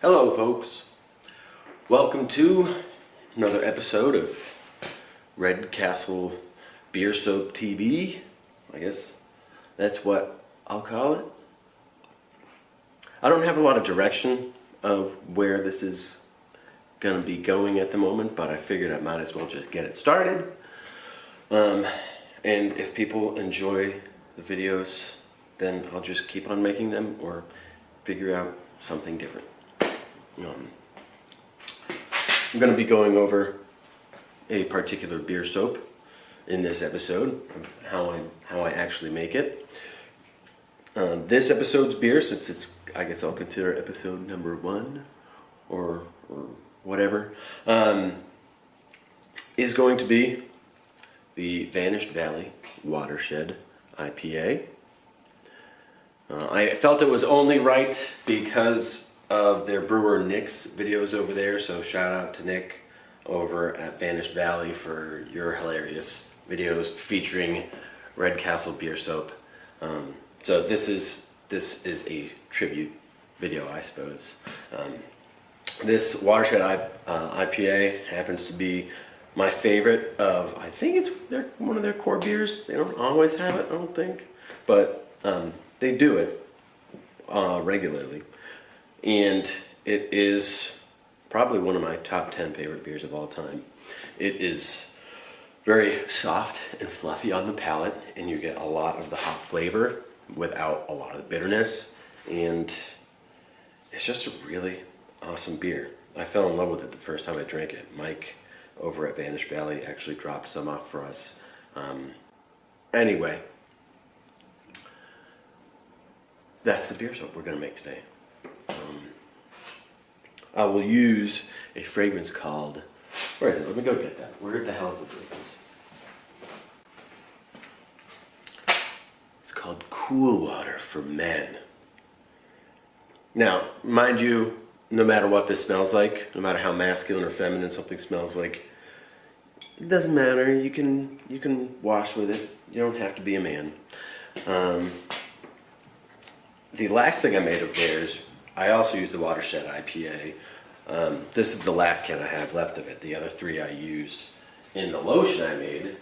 Hello folks, welcome to another episode of Red Castle Beer Soap TV. I guess that's what I'll call it. I don't have a lot of direction of where this is going to be going at the moment, but I figured I might as well just get it started. And if people enjoy the videos, then I'll just keep on making them or figure out something different. I'm going to be going over a particular beer soap in this episode, of how I actually make it. This episode's beer, since it's, I guess I'll consider episode number 1 or whatever, is going to be the Vanished Valley Watershed IPA. I felt it was only right because of their brewer Nick's videos over there, so shout out to Nick over at Vanished Valley for your hilarious videos featuring Red Castle beer soap. So this is a tribute video, I suppose. This Watershed IPA happens to be my favorite of, I think it's one of their core beers. They don't always have it, I don't think, but they do it regularly. And it is probably one of my top 10 favorite beers of all time. It is very soft and fluffy on the palate, and you get a lot of the hop flavor without a lot of the bitterness. And it's just a really awesome beer. I fell in love with it the first time I drank it. Mike over at Vanished Valley actually dropped some off for us. Anyway, that's the beer soap we're going to make today. I will use a fragrance called, where is it? Let me go get that. Where the hell is the fragrance? It's called Cool Water for Men. Now, mind you, no matter what this smells like, no matter how masculine or feminine something smells like, it doesn't matter. You can wash with it. You don't have to be a man. The last thing I made of theirs, I also used the Watershed IPA. This is the last can I have left of it. The other 3 I used in the lotion I made.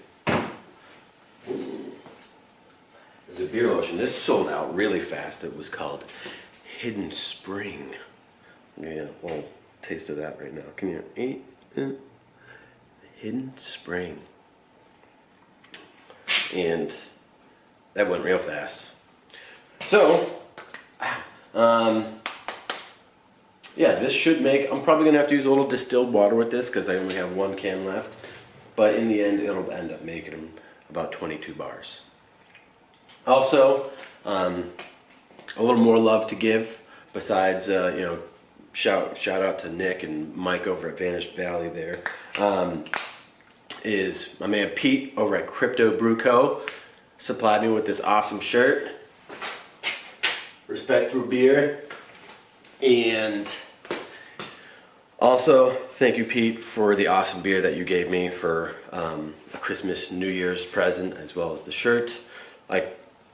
It's a beer lotion. This sold out really fast. It was called Hidden Spring. Yeah, a little taste of that right now. Come here. Eat. Hidden Spring. And that went real fast. So, yeah, this should make, I'm probably going to have to use a little distilled water with this because I only have 1 can left. But in the end, it'll end up making them about 22 bars. Also, a little more love to give besides, shout out to Nick and Mike over at Vanished Valley there, is my man Pete over at Crypto Brew Co. supplied me with this awesome shirt. Respect for beer. And also, thank you, Pete, for the awesome beer that you gave me for a Christmas, New Year's present, as well as the shirt. I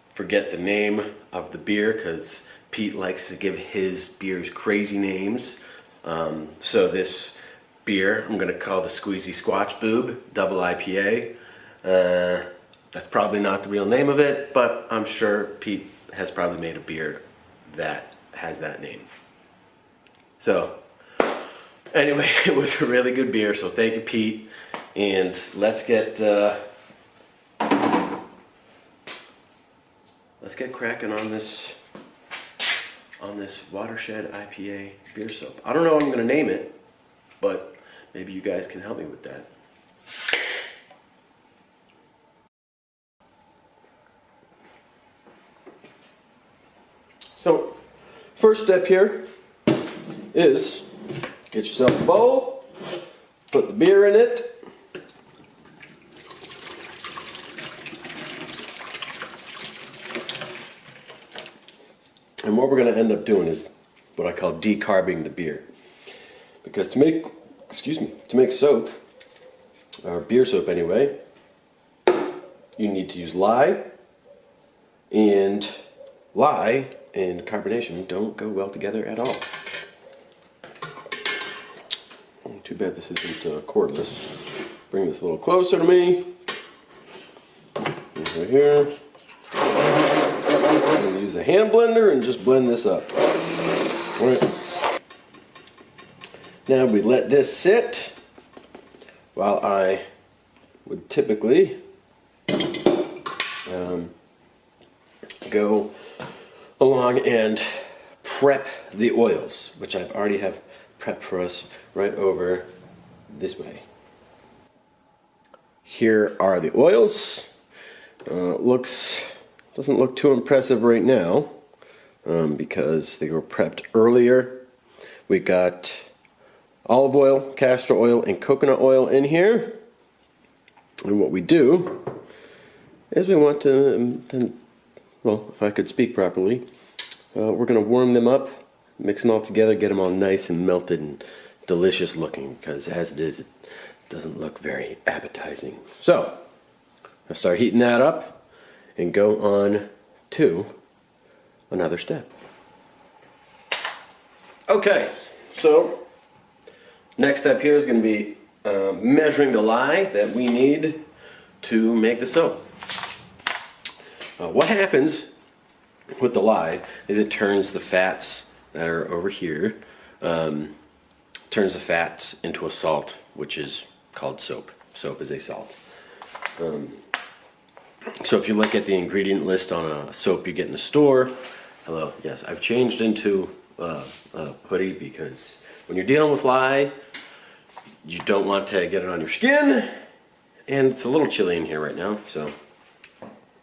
forget the name of the beer because Pete likes to give his beers crazy names. So this beer, I'm going to call the Squeezy Squatch Boob Double IPA. That's probably not the real name of it, but I'm sure Pete has probably made a beer that has that name. So, anyway, it was a really good beer, so thank you, Pete. And let's get cracking on this Watershed IPA beer soap. I don't know what I'm going to name it, but maybe you guys can help me with that. So, first step here is get yourself a bowl, put the beer in it, and what we're going to end up doing is what I call decarbing the beer. Because to make soap, or beer soap anyway, you need to use lye, and lye and carbonation don't go well together at all. Too bad this isn't cordless. Bring this a little closer to me. Over here. I'm going to use a hand blender and just blend this up. All right. Now we let this sit while I would typically go along and prep the oils, which I've already have prepped for us right over this way. Here are the oils. Doesn't look too impressive right now because they were prepped earlier. We got olive oil, castor oil, and coconut oil in here. And what we do is we want to, well, if I could speak properly, we're going to warm them up, mix them all together, get them all nice and melted and delicious looking, because as it is, it doesn't look very appetizing. So, I'll start heating that up and go on to another step. Okay, so next step here is going to be measuring the lye that we need to make the soap. What happens with the lye is it turns the fats that are over here, turns the fats into a salt, which is called soap. Soap is a salt. So if you look at the ingredient list on a soap you get in the store, hello, yes, I've changed into a hoodie because when you're dealing with lye, you don't want to get it on your skin, and it's a little chilly in here right now, so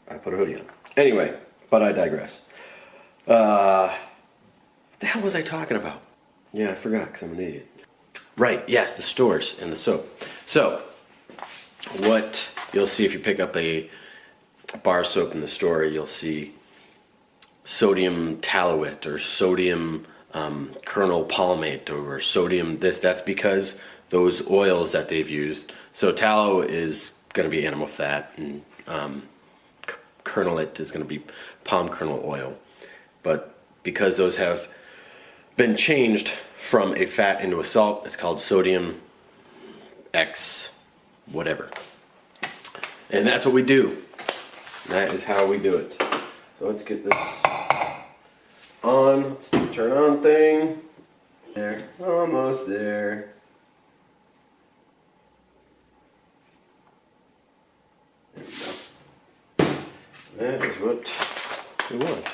I put a hoodie on. Anyway, but I digress. What the hell was I talking about? Yeah, I forgot because I'm an idiot. Right, yes, the stores and the soap. So, what you'll see if you pick up a bar soap in the store, you'll see sodium tallowate or sodium kernel palmate or sodium this. That's because those oils that they've used. So tallow is going to be animal fat, and kernelate is going to be palm kernel oil. But because those have been changed from a fat into a salt, it's called sodium X whatever. And that's what we do. That is how we do it. So let's get this on. Let's do the turn on thing. There, almost there. There we go. That is what we want.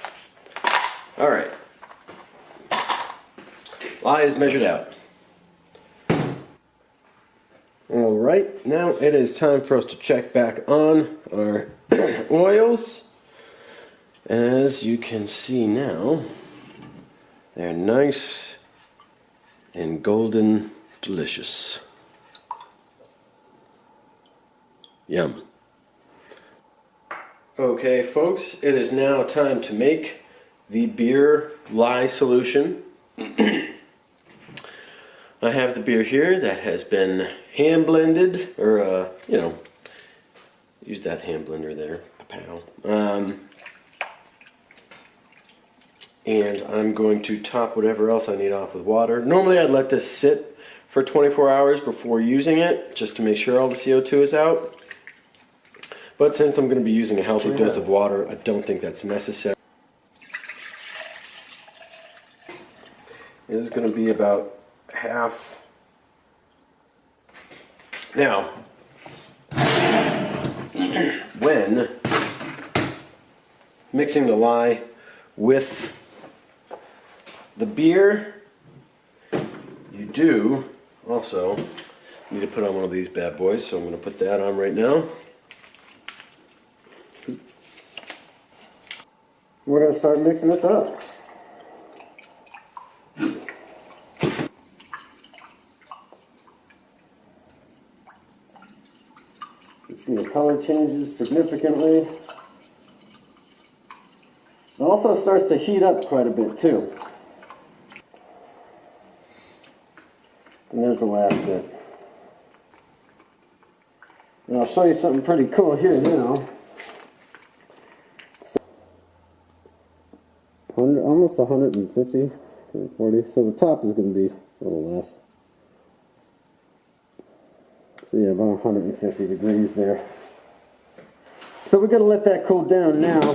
All right. Lye is measured out. All right, now it is time for us to check back on our oils. As you can see now, they're nice and golden delicious. Yum. Okay, folks, it is now time to make the beer lye solution. I have the beer here that has been hand blended, or use that hand blender there, pow. And I'm going to top whatever else I need off with water. Normally I'd let this sit for 24 hours before using it, just to make sure all the CO2 is out. But since I'm going to be using a healthy dose of water, I don't think that's necessary. It is going to be about half. Now, when mixing the lye with the beer, you do also need to put on one of these bad boys, so I'm going to put that on right now. We're going to start mixing this up. See the color changes significantly. It also starts to heat up quite a bit too. And there's the last bit. And I'll show you something pretty cool here now. So, almost 150, 140. So the top is going to be a little less. So yeah, about 150 degrees there. So we're going to let that cool down now.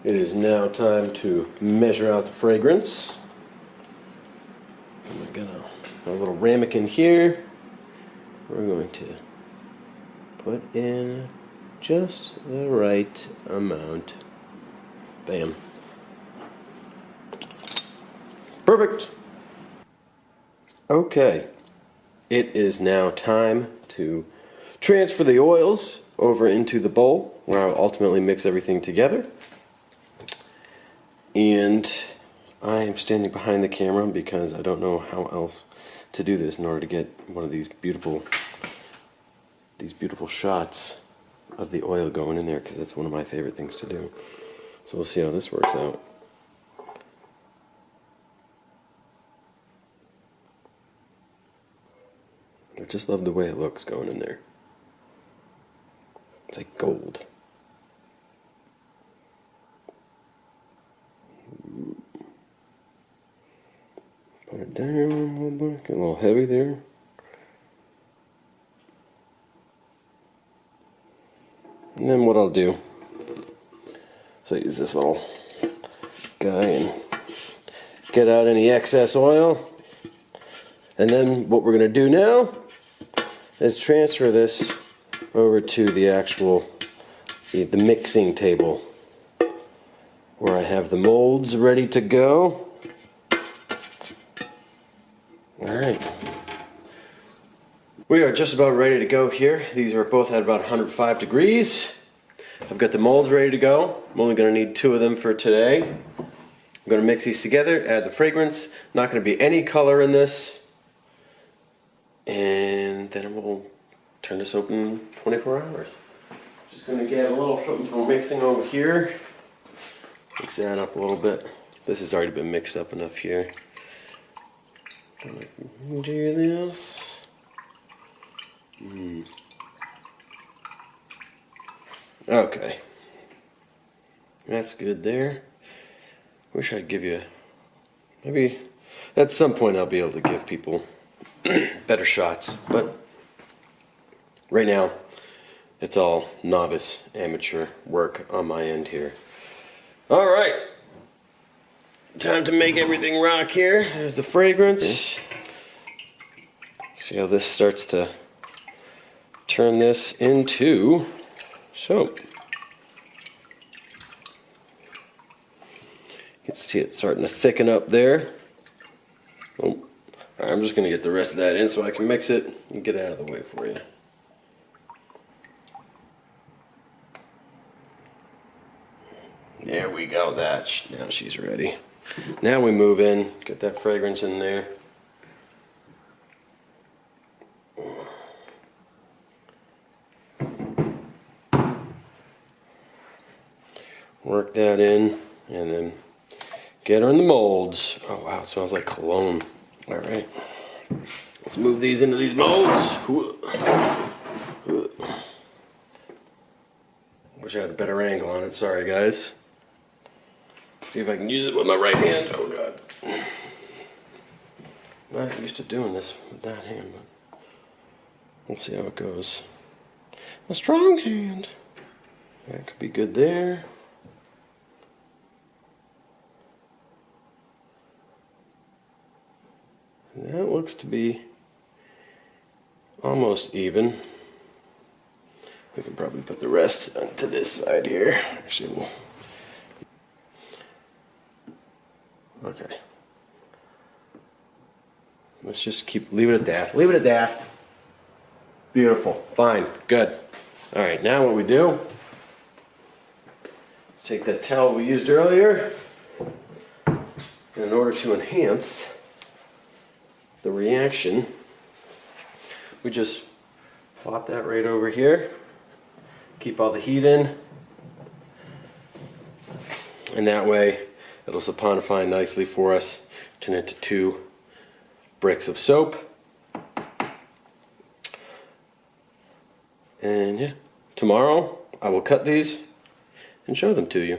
It is now time to measure out the fragrance. We're going to, a little ramekin here. We're going to put in just the right amount. Bam. Perfect. Okay. It is now time to transfer the oils over into the bowl where I'll ultimately mix everything together. And I am standing behind the camera because I don't know how else to do this in order to get one of these beautiful shots of the oil going in there, because that's one of my favorite things to do. So we'll see how this works out. I just love the way it looks going in there. It's like gold. Put it down a little bit, get a little heavy there. And then what I'll do, so use this little guy and get out any excess oil. And then what we're going to do now is transfer this over to the actual, the mixing table, where I have the molds ready to go. Alright. We are just about ready to go here. These are both at about 105 degrees. I've got the molds ready to go. I'm only going to need 2 of them for today. I'm going to mix these together, add the fragrance. Not going to be any color in this. And then we'll turn this open 24 hours. Just going to get a little something for mixing over here. Mix that up a little bit. This has already been mixed up enough here. Do this. Okay. That's good there. Wish I'd give you, maybe at some point I'll be able to give people better shots, but right now it's all novice amateur work on my end here. All right, time to make everything rock here. There's the fragrance. See how this starts to turn this into soap. You can see it starting to thicken up there. Oh. I'm just going to get the rest of that in so I can mix it and get it out of the way for you. There we go. Now she's ready. Now we move in, get that fragrance in there. Work that in and then get her in the molds. Oh wow, it smells like cologne. All right, let's move these into these molds. Wish I had a better angle on it. Sorry, guys. See if I can use it with my right hand. Oh God, I'm not used to doing this with that hand, but let's see how it goes. A strong hand. That could be good there. That looks to be almost even. We can probably put the rest onto this side here. Actually, we'll... Okay. Let's just leave it at that. Leave it at that. Beautiful. Fine. Good. All right, now what we do, let's take that towel we used earlier. In order to enhance the reaction, we just plop that right over here, keep all the heat in, and that way it'll saponify nicely for us, turn it into 2 bricks of soap. And yeah, tomorrow I will cut these and show them to you.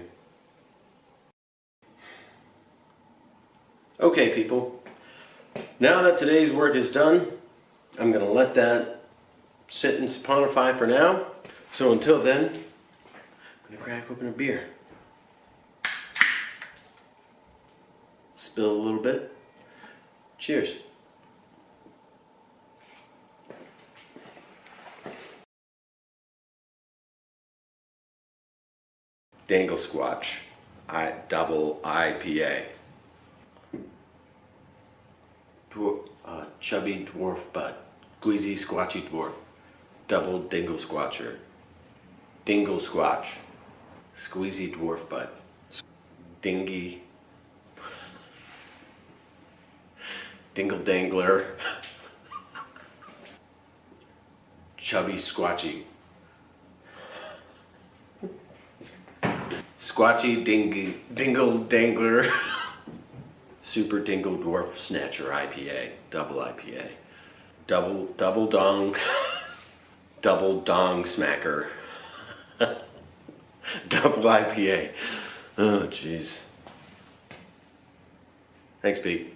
Okay people, Now that today's work is done, I'm gonna let that sit and saponify for now. So until then, I'm gonna crack open a beer. Spill a little bit. Cheers. Dangle Squatch, double IPA. Chubby dwarf butt, squeezy squatchy dwarf, double dingle squatcher. Dingle squatch, squeezy dwarf butt, dingy, dingle dangler, chubby squatchy. Squatchy dingle dangler. Super dingle dwarf snatcher IPA. Double IPA. Double dong. Double dong smacker. Double IPA. Oh jeez. Thanks, Pete.